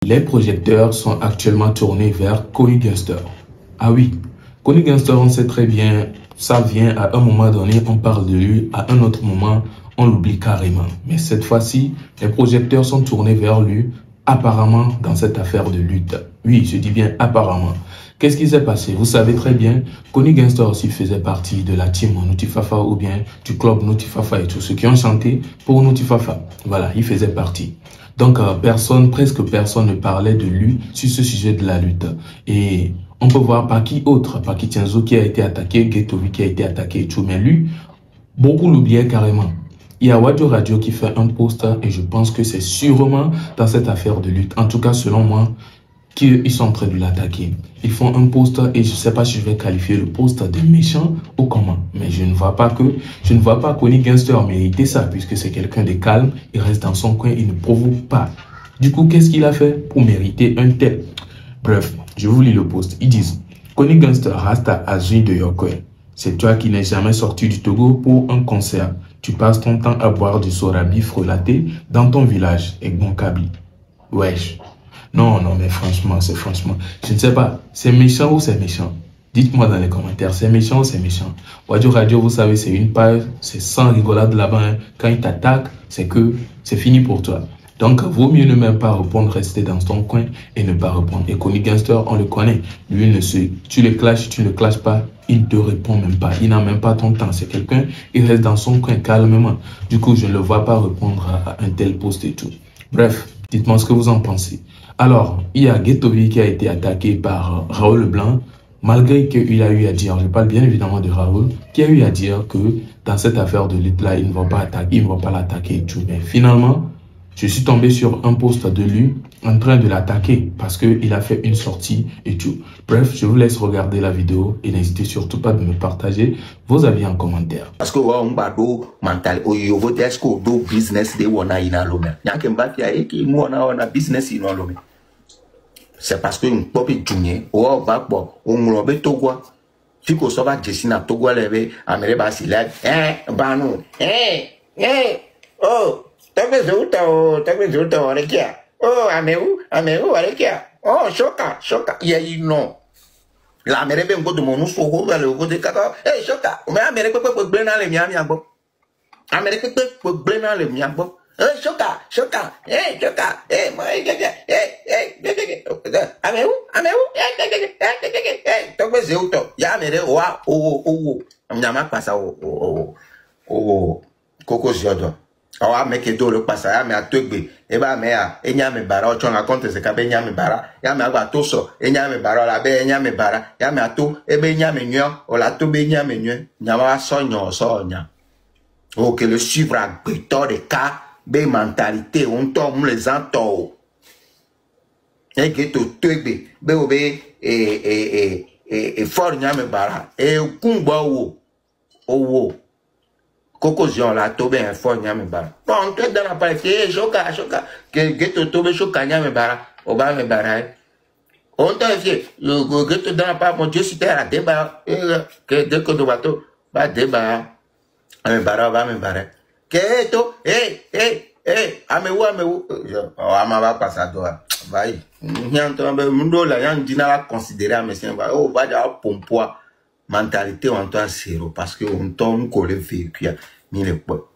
Les projecteurs sont actuellement tournés vers Connie Gangster. Ah oui, Connie Gangster, on sait très bien, ça vient à un moment donné, on parle de lui, à un autre moment, on l'oublie carrément. Mais cette fois-ci, les projecteurs sont tournés vers lui, apparemment dans cette affaire de lutte. Oui, je dis bien apparemment. Qu'est-ce qui s'est passé? Vous savez très bien, Connie Gangster aussi faisait partie de la team Noutifafa ou bien du club Noutifafa et tous ceux qui ont chanté pour Noutifafa. Voilà, il faisait partie. Donc, presque personne ne parlait de lui sur ce sujet de la lutte. Et on peut voir Paki autre, Paki Tienzo qui a été attaqué, Ghettovi qui a été attaqué et tout. Mais lui, beaucoup l'oubliaient carrément. Il y a Wadio Radio qui fait un post et je pense que c'est sûrement dans cette affaire de lutte. En tout cas, selon moi, qu'ils sont en train de l'attaquer. Ils font un post et je ne sais pas si je vais qualifier le post de méchant ou comment. Mais je ne vois pas Connie Gangster mériter ça puisque c'est quelqu'un de calme. Il reste dans son coin, il ne provoque pas. Du coup, qu'est-ce qu'il a fait pour mériter un tel? Bref, je vous lis le post. Ils disent, Connie Gangster rasta Azui de Yokwe. C'est toi qui n'es jamais sorti du Togo pour un concert. Tu passes ton temps à boire du sorabi frelaté dans ton village, Egmonkabi. Wesh. Non, mais franchement, je ne sais pas, c'est méchant ou c'est méchant? Dites-moi dans les commentaires, c'est méchant ou c'est méchant? Wadio Radio, vous savez, c'est une page, c'est sans rigolade là-bas. Hein. Quand il t'attaque, c'est que c'est fini pour toi. Donc, vaut mieux ne même pas répondre, rester dans ton coin et ne pas répondre. Et Connie Gangster, on le connaît. Lui, tu le clashes, tu ne le clashes pas, il ne te répond même pas. Il n'a même pas ton temps. C'est quelqu'un, il reste dans son coin calmement. Du coup, je ne le vois pas répondre à un tel post et tout. Bref, dites-moi ce que vous en pensez. Alors, il y a Ghettovi qui a été attaqué par Raoul Leblanc, malgré qu'il a eu à dire, je parle bien évidemment de Raoul, qui a eu à dire que dans cette affaire de lutte-là, ils ne vont pas attaquer, ils ne vont pas l'attaquer et tout. Mais finalement, je suis tombé sur un post de lui en train de l'attaquer parce qu'il a fait une sortie et tout. Bref, je vous laisse regarder la vidéo et n'hésitez surtout pas de me partager vos avis en commentaire. Parce que on va do mental o yo vote est-ce que do business de wona ina lome. Nyanke mbafia eki mu ona business ina lome. C'est parce que une pop junior o ba bo o nglobe togwa. Fiko so ba jesina togwa lebe amere ba sila banu oh Tome zuta orekia. Oh, ameu orekia. Oh, shoka. Yeah, you know. La merebe ngo de monu so ho le go de kaka. Eh, shoka. O me amere pe gbe na le mi agbo. Amere pe gbe na le mi agbo. Eh, shoka. Eh, shoka. Eh, my ameu. Tome zuta. Ya mere wa o. Amnyama pasa o. Koko ziodo. Awa meke do le pasa ya me atogbe eba me ya enya me bara ocho na konte se ka be enya me bara ya me agba to so enya me bara la be enya me bara ya me ato ebe enya me nyo o la to be enya me nyo nya wa so nya o que le suivre à gbeto de ka be mentalité on tombe les anto e que to togbe be o be for nya me bara e kungba wo Coco Zion la tobe un fort nyame bara. Bon, tu es dans la partie, choka, que geto tobe choka nyame bara, oba me bara. On t'a fait, le geto dans la part, mon Dieu, si t'es à la débat, que dès que tu vas tout, va débat, me bara, va me bara. Geto, ameu, ama va passer à toi. Vai, nyanto, mundo la yan dina la considérer à monsieur, oh, va d'avoir pompoa. Mentalité en toi zéro parce que on tombe collé véhicule ni les poids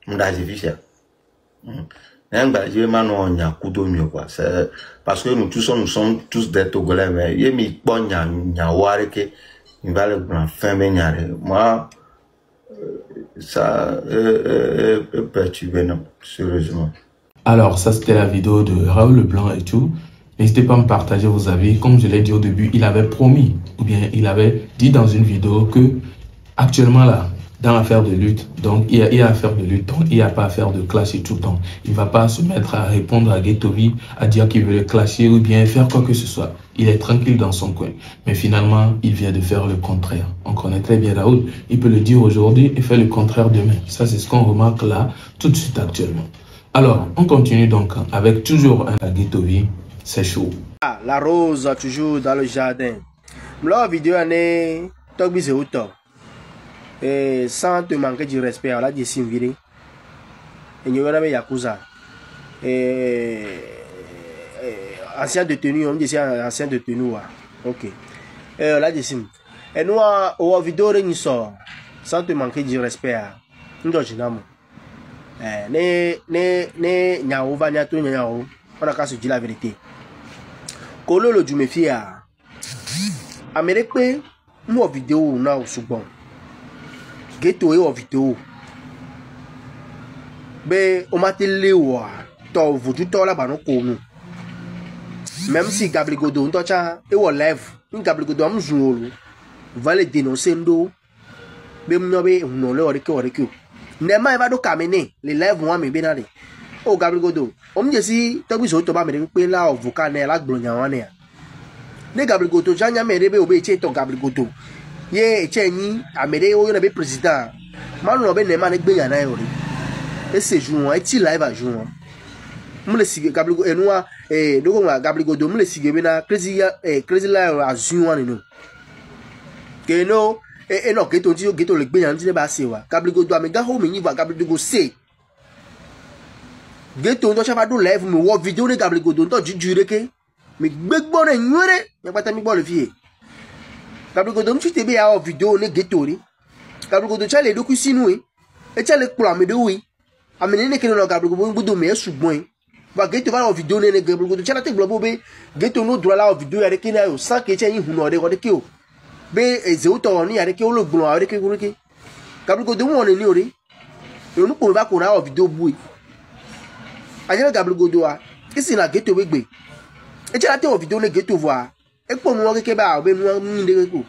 on a vu ça je m'en a couteau mieux quoi c'est parce que nous tous des Togolais mais il mi bon nya ware que il va le grand fin moi ça perturbé non sérieusement. Alors ça c'était la vidéo de Raoul Leblanc et tout. N'hésitez pas à me partager vos avis. Comme je l'ai dit au début, il avait promis, ou bien il avait dit dans une vidéo que actuellement là, dans l'affaire de lutte, donc il y a affaire de lutte, donc il n'y a pas affaire de clash et tout le temps. Il ne va pas se mettre à répondre à Ghettovi, à dire qu'il veut le clasher ou bien faire quoi que ce soit. Il est tranquille dans son coin. Mais finalement, il vient de faire le contraire. On connaît très bien Raoul. Il peut le dire aujourd'hui et faire le contraire demain. Ça, c'est ce qu'on remarque là, tout de suite actuellement. Alors, on continue donc avec toujours un Ghettovi. C'est chaud. La rose toujours dans le jardin. La vidéo est et sans te manquer de respect, à la décimviré. Et nous avons Yakuza. ancien détenu, on dit ancien détenu. Ok. Là, je et nous, au vidéo, nous sort, sans te manquer du respect. Nous, je n'aime pas. Ne, nyao, va, nyao, nyao. On a qu'à se dire la vérité. Kolo le du méfier. Amérique, nous, vidéo, on a au second. Ghetto et au vidéo. Mais, on m'a dit, Léo, t'as vu tout là-bas, non, même si Gabriel Godot, on t'a et on lève. Gabriel Godot, on joue. Va le dénoncer ndo bem nobe no le oreke nema eva do kamene le live mo me benale o Gabriel Godot o mjesi to bi so to ba me pe la avocat ne la gblonya wan ne ne Gabriel Godot janya me rebe obe che to Gabriel Godot ye che yin amere o yo na be president ma no be nema ne gbeyan na yori e se jour e ti live a jour mo le sige Gabriel Godot enua do ko Gabriel Godot mo le sige be na crazy live a jour wan no que no no que ton tío que to le gbeyan ti ne ba se wa Gabriel Godot ame ga ho me yin va Gabriel Godot se que ton to cha do live me wo video ne Gabriel Godot to jujure ke me gbegbo ne nwere ya pata mi bo le fie Gabriel Godot mti te be ya video ne geto ri Gabriel Godot cha le do ku sinu e cha le kplo ame do wi ame ne ke no Gabriel Godot me sugbon va geto va video ne Gabriel Godot cha la te globo be geto no droit la video ya de ke na yo sans que cha yin hu no de ko de ke o be ezeuto ni are ke olo gbon are ke kuruke Gabriel Godot won ni ore e nu ko ba ko ra video bui aje Gabriel Godot a isi na geto we gbe e je la te video ne geto voa e po nu ke ba be nu ni de ko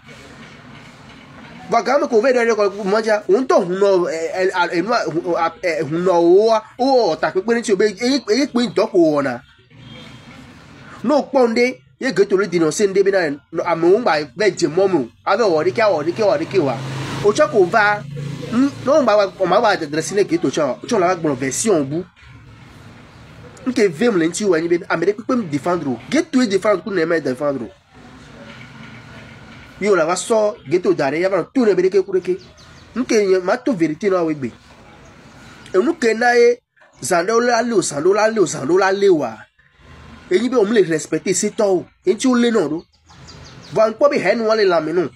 va ga me ko ve de ko moja on to hu no o ta pe ni ti o be e pe to ko ona no ponde ye geto le dénoncer ndebe na amu ngba veje momu ave wori ke wa o cha ko va no ngba o ma wa adresse ne geto cha o la gbon version bu nke vem le nti wa ni be amere pe me défendre geto e défendre ku na me défendre yo la va so geto dare ya va tout ne be ke kureke nke ma to vérité na we gbe e nu ke na e zandola le wa et il on me respecter c'est tout et tu le non va pas be hen wale la menu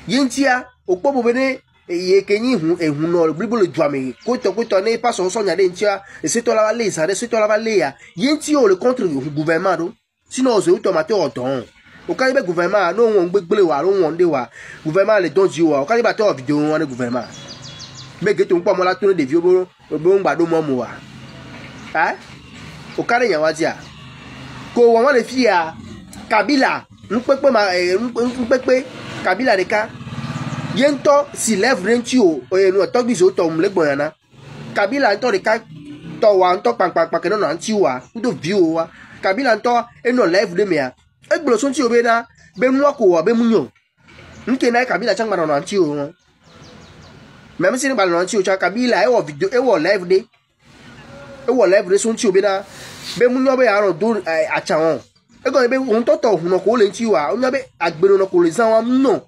yentia o po bo bene ye kenyi hu ehun no bibo le duame ko to ne pas so nya de ntia et c'est to la le ça c'est to la le ya yenti o le contre le gouvernement do sinon o tomate o don o ka be gouvernement no won gbegbele wa ro won de wa gouvernement le don ji wa o ka ba to video won gouvernement me geto npo mo la to de video bo ngba do mo mo wa o ka re yan wa dia ko won le fi ya Kabila npepe Kabila de ka yento si lève renti o no to bi zo to mle gbon yana Kabila to de ka to wa to panpa ke no anti wa do view wa Kabila to e no lève de me a e gbolo so nti o be na be mu ko wa be mu nyo nke na Kabila changba no anti o même si ni ba no anti o cha Kabila e wo video e wo live de so nti o be na be mu nyo be aro do acha won e go be un to hu no ko le nti wa o nya be agbero no ko le san wa no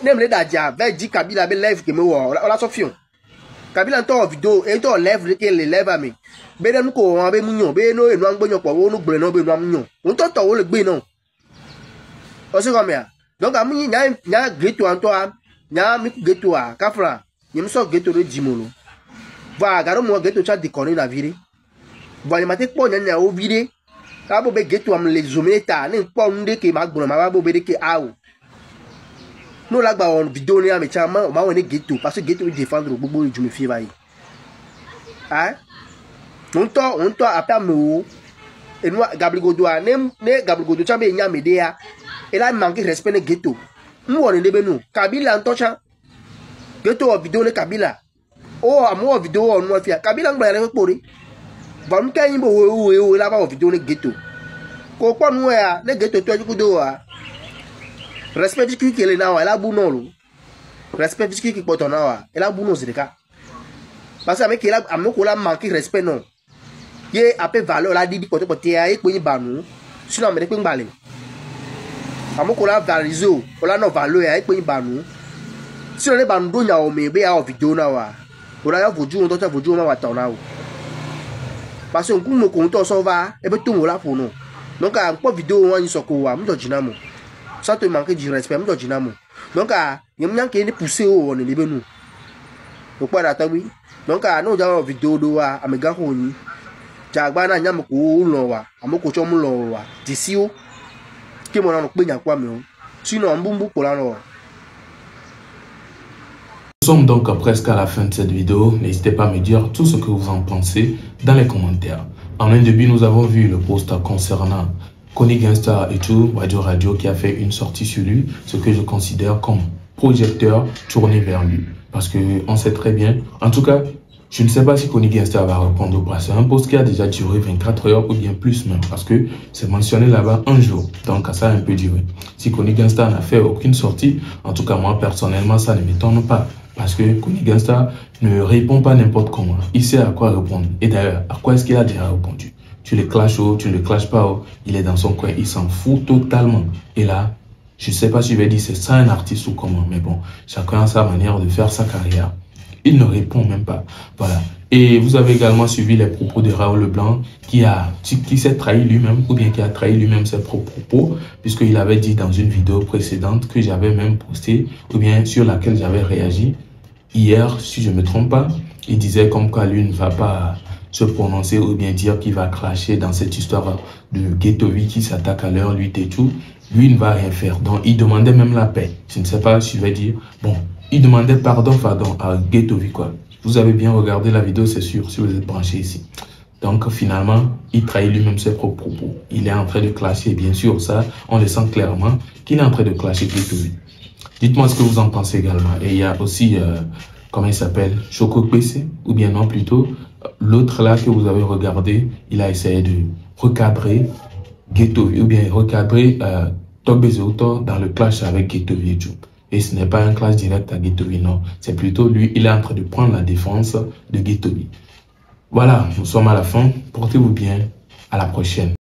nem le daja ve di Kabila be live ke me wo la so fion Kabila to video e to live ke le live ami be dem ko won be mu nyo be no enu an gboyan po wo no gbere no be nu am nyo un to wo le gbe no o se ko me a donc amu nya geto an to a nya mi geto a kafra yim so geto re jimolo va garo mo geto cha di koni na vire va ni mate po nya o vire ka bo be geto am le zomeneta ni po nde ke ma gboro ma bo be de ke awo no la gba on video ni ami cha ma won ni geto parce que geto défendre gbogbo ju mi fi bayi on to apa me enu Gabriel Godot a ne Gabriel Godot cha be nya me de ya e la manque respect ne geto mu won de be nu Kabila on to cha geto o video ne Kabila o amo video on no fi Kabila ngba re pori ba mu kan yin bo we la ba o video ne geto ko po nu ya ne geto to ju do wa respect qui est là wa la bu non lo respect qui poto na wa la bu non zirika parce avec la amoko la manque respect non ye ape valeur la di poto pote ya e pe yin banu sinon me de pe ngbale amoko la valorizo o la no valeur ya e pe yin banu sinon le banu do nya o me be ya o video na wa o la ya voju on to ta voju na wa ta na o parce que on me compte ça va et puis tout là pour nous donc à pas vidéo on y soko wa m'do jinamo ça te manque du respect m'do jinamo donc à yam nyan ke ni pousser o on lebe nous donc pas data oui donc à no ja vidéo do wa amega ko ni jagba na nyam ko lo wa amoko cho mu lo wa disi o ke mo na no pe nya kwa me o sinon mbumbu pour la no. Nous sommes donc presque à la fin de cette vidéo. N'hésitez pas à me dire tout ce que vous en pensez dans les commentaires. En un début, nous avons vu le post concernant Kony Gangster et tout, Radio qui a fait une sortie sur lui, ce que je considère comme projecteur tourné vers lui. Parce qu'on sait très bien, en tout cas, je ne sais pas si Kony Gangster va répondre ou pas. C'est un post qui a déjà duré 24 heures ou bien plus même, parce que c'est mentionné là-bas un jour. Donc ça a un peu duré. Si Kony Gangster n'a fait aucune sortie, en tout cas moi personnellement, ça ne m'étonne pas. Parce que Kony Gangster ne répond pas n'importe comment. Il sait à quoi répondre. Et d'ailleurs, à quoi est-ce qu'il a déjà répondu? Tu le clashes ou tu ne le clashes pas, il est dans son coin, il s'en fout totalement. Et là, je ne sais pas si je vais dire c'est ça un artiste ou comment, mais bon, chacun a sa manière de faire sa carrière. Il ne répond même pas. Voilà. Et vous avez également suivi les propos de Raoul Leblanc qui s'est trahi lui-même ou bien qui a trahi lui-même ses propres propos puisqu'il avait dit dans une vidéo précédente que j'avais même posté ou bien sur laquelle j'avais réagi hier, si je ne me trompe pas. Il disait comme quoi lui ne va pas se prononcer ou bien dire qu'il va clasher dans cette histoire de Ghetto-V qui s'attaque à leur lutte et tout. Lui ne va rien faire. Donc il demandait même la paix. Je ne sais pas si je vais dire, bon, il demandait pardon à Ghetto-V quoi. Vous avez bien regardé la vidéo, c'est sûr, si vous êtes branché ici. Donc finalement, il trahit lui-même ses propres propos. Il est en train de clasher, bien sûr, ça, on le sent clairement qu'il est en train de clasher Ghetto-V. Dites-moi ce que vous en pensez également. Et il y a aussi, comment il s'appelle, Choco PC, ou bien non plutôt, l'autre là que vous avez regardé, il a essayé de recadrer Ghetto-V, ou bien recadrer Togbezeoto dans le clash avec Ghetto-V et tout. Et ce n'est pas un clash direct à Ghetto-V, non. C'est plutôt lui, il est en train de prendre la défense de Ghetto-V. Voilà, nous sommes à la fin. Portez-vous bien. À la prochaine.